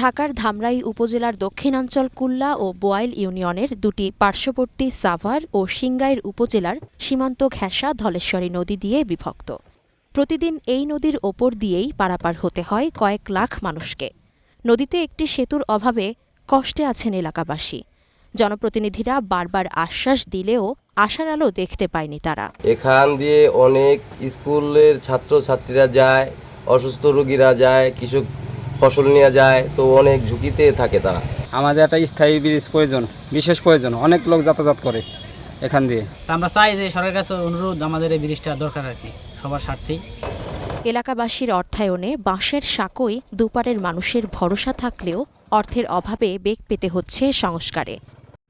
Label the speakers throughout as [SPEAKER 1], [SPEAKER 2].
[SPEAKER 1] ঢাকার ধামরাই উপজেলার দক্ষিণাঞ্চল কুল্লা ও বোয়াইল ইউনিয়নের দুটি পার্শ্ববর্তী সাভার ও সিংগাইর উপজেলার সীমান্ত ঘেঁষা ধলেশ্বরী নদী দিয়ে বিভক্ত। প্রতিদিন এই নদীর ওপর দিয়েই পারাপার হতে হয় কয়েক লাখ মানুষকে। নদীতে একটি সেতুর অভাবে কষ্টে আছেন এলাকাবাসী। জনপ্রতিনিধিরা বারবার আশ্বাস দিলেও আশার আলো দেখতে পায়নি তারা।
[SPEAKER 2] এখান দিয়ে অনেক স্কুলের ছাত্রছাত্রীরা যায়, অসুস্থ রোগীরা যায়, কৃষক ফসল নিয়ে যায়, তো অনেক ঝুঁকিতে থাকে তারা।
[SPEAKER 3] আমাদের একটা স্থায়ী ব্রিজ প্রয়োজন, বিশেষ প্রয়োজন। অনেক লোক যাতায়াত করে এখান দিয়ে।
[SPEAKER 4] আমরা চাই যে সরকারের কাছে অনুরোধ, আমাদের এই ব্রিজটা দরকার আর কি, সবার স্বার্থেই।
[SPEAKER 1] এলাকাবাসীর অর্থায়নে বাঁশের সাঁকোয় দুপারের মানুষের ভরসা থাকলেও অর্থের অভাবে বেগ পেতে হচ্ছে সংস্কারে।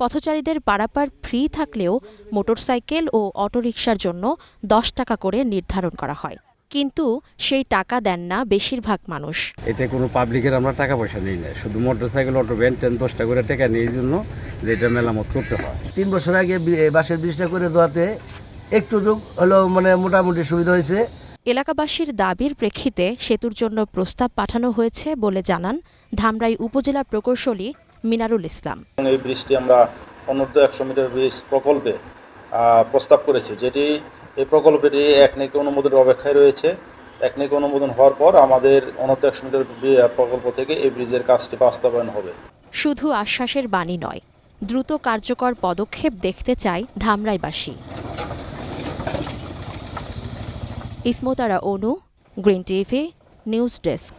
[SPEAKER 1] পথচারীদের পারাপার ফ্রি থাকলেও মোটরসাইকেল ও অটোরিকশার জন্য 10 টাকা করে নির্ধারণ করা হয়, কিন্তু সেই টাকা দেন না বেশিরভাগ মানুষ।
[SPEAKER 3] এতে কোনো পাবলিকের আমরা টাকা পয়সা নিই না, শুধু মোটরসাইকেল, অটো ভ্যান 10 টাকা করে টাকা নিয়ে জন্য যেটা মেরামত করতে হয়।
[SPEAKER 5] 3 বছর আগে বাঁশের ব্রিজটা করে দেওয়াতে একটু হলেও মোটামুটি সুবিধা হয়েছে।
[SPEAKER 1] এলাকাবাসীর দাবির প্রেক্ষিতে সেতুর জন্য প্রস্তাব পাঠানো হয়েছে বলে জানান ধামরাই উপজেলা প্রকৌশলী মিনারুল ইসলাম।
[SPEAKER 6] এই ব্রিজটি আমরা অনূর্ধ্ব 100 মিটার ব্রিজ প্রকল্পে প্রস্তাব করেছি, যেটি এই প্রকল্পটি একনেক অনুমোদনের অপেক্ষায় রয়েছে। একনেক অনুমোদন হওয়ার পর আমাদের অনূর্ধ্ব 100 মিটার প্রকল্প থেকে এই ব্রিজের কাজটি বাস্তবায়ন হবে।
[SPEAKER 1] শুধু আশ্বাসের বাণী নয়, দ্রুত কার্যকর পদক্ষেপ দেখতে চায় ধামরাইবাসী। ইসমতারা অনু, গ্রিন টিভি, নিউজ ডেস্ক।